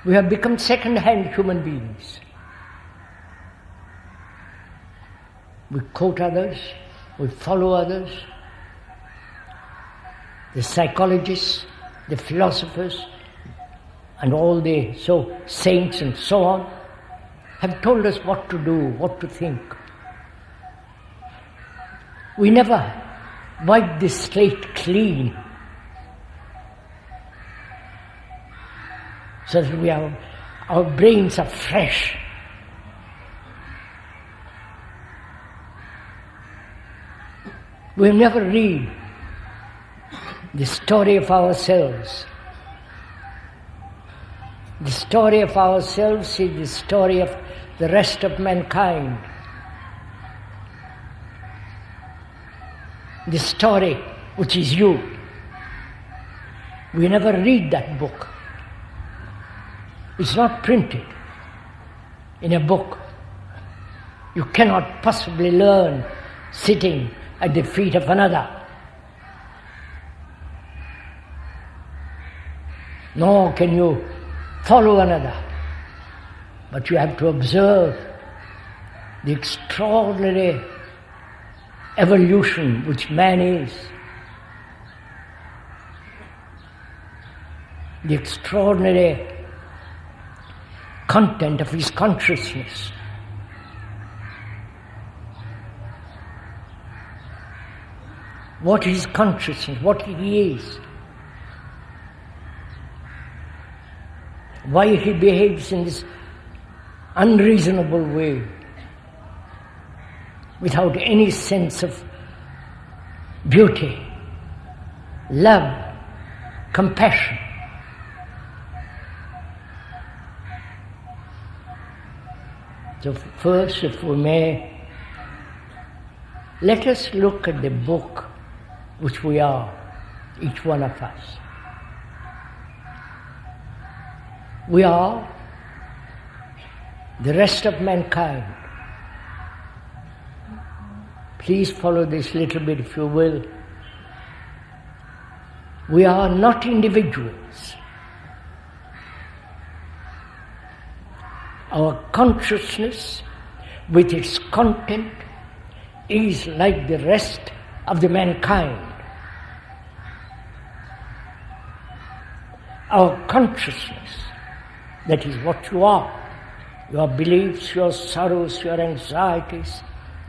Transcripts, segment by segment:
We have become second-hand human beings. We quote others, we follow others. The psychologists, the philosophers, and all the saints and so on have told us what to do, what to think. We never wipe the slate clean so that our brains are fresh. We never read the story of ourselves. The story of ourselves is the story of the rest of mankind. The story which is you. We never read that book. It's not printed in a book. You cannot possibly learn sitting at the feet of another. Nor can you follow another. But you have to observe the extraordinary evolution which man is. The extraordinary content of his consciousness. What is consciousness, what he is. Why he behaves in this unreasonable way, without any sense of beauty, love, compassion. So first, if we may, let us look at the book which we are, each one of us. We are the rest of mankind. Please follow this little bit if you will. We are not individuals. Our consciousness with its content is like the rest of the mankind. Our consciousness, that is what you are. Your beliefs, your sorrows, your anxieties,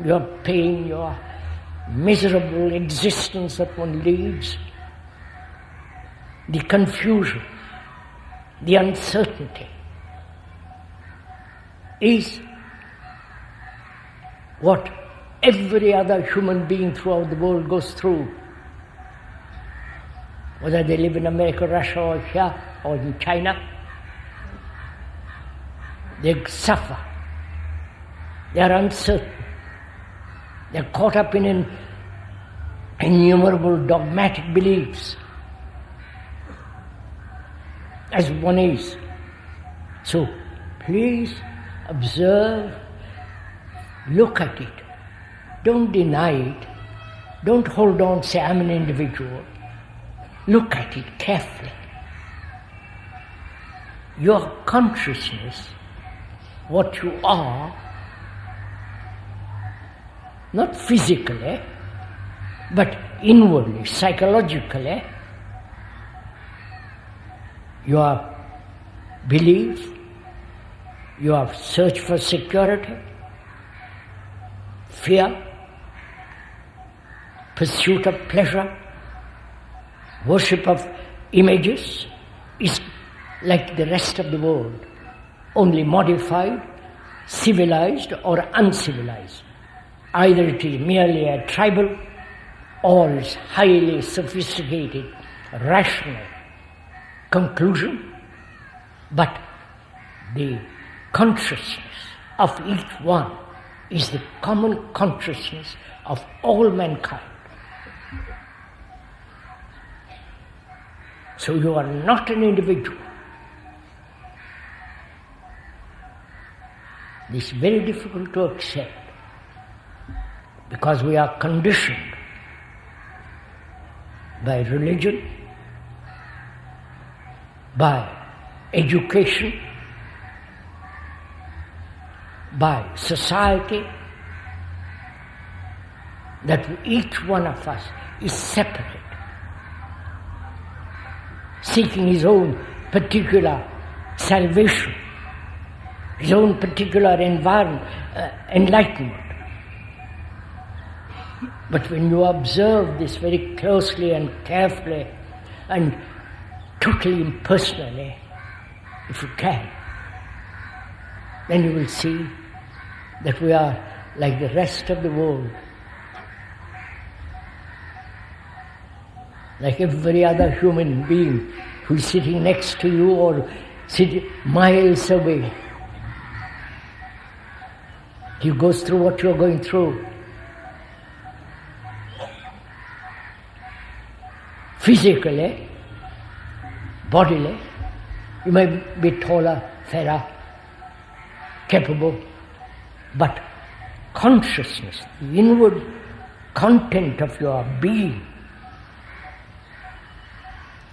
your pain, your miserable existence that one leads, the confusion, the uncertainty, is what every other human being throughout the world goes through. Whether they live in America, Russia, or here, or in China, they suffer. They are uncertain. They are caught up in innumerable dogmatic beliefs, as one is. So please observe, look at it. Don't deny it. Don't hold on, say, I'm an individual. Look at it carefully. Your consciousness, what you are, not physically, but inwardly, psychologically, your belief, your search for security, fear, pursuit of pleasure, worship of images, is like the rest of the world, only modified, civilized or uncivilized. Either it is merely a tribal or it's highly sophisticated, rational conclusion, but the consciousness of each one is the common consciousness of all mankind. So you are not an individual. This is very difficult to accept because we are conditioned by religion, by education, by society, that each one of us is separate, seeking his own particular salvation, his own particular enlightenment. But when you observe this very closely and carefully and totally impersonally, if you can, then you will see that we are like the rest of the world, like every other human being who is sitting next to you or sitting miles away. He goes through what you are going through. Physically, bodily, you may be taller, fairer, capable, but consciousness, the inward content of your being,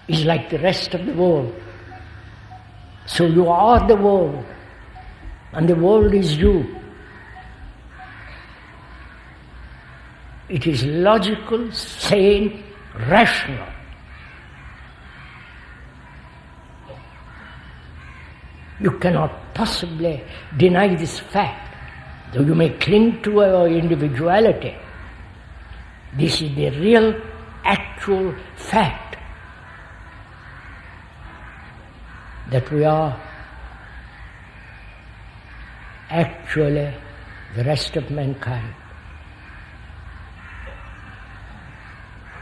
is like the rest of the world. So you are the world, and the world is you. It is logical, sane, rational. You cannot possibly deny this fact, though you may cling to your individuality. This is the real, actual fact that we are actually the rest of mankind.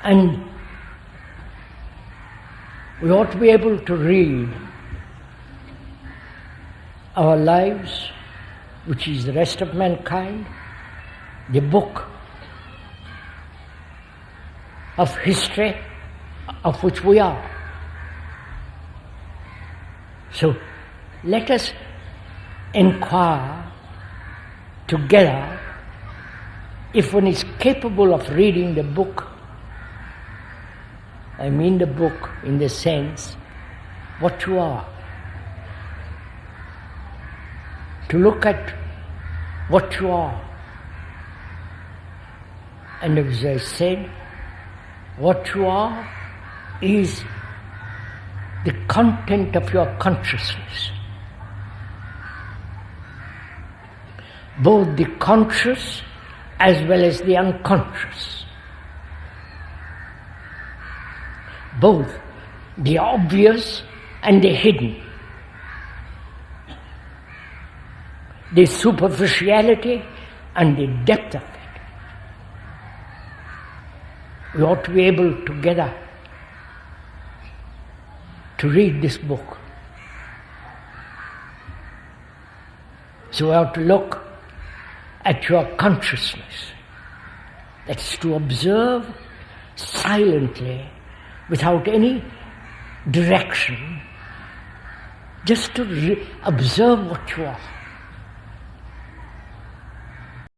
And we ought to be able to read our lives, which is the rest of mankind, the book of history of which we are. So let us inquire together if one is capable of reading the book. I mean the book in the sense what you are. To look at what you are. And as I said, what you are is the content of your consciousness. Both the conscious as well as the unconscious. Both the obvious and the hidden. The superficiality and the depth of it. We ought to be able together to read this book. So we have to look at your consciousness. That's to observe silently, without any direction, just to observe what you are.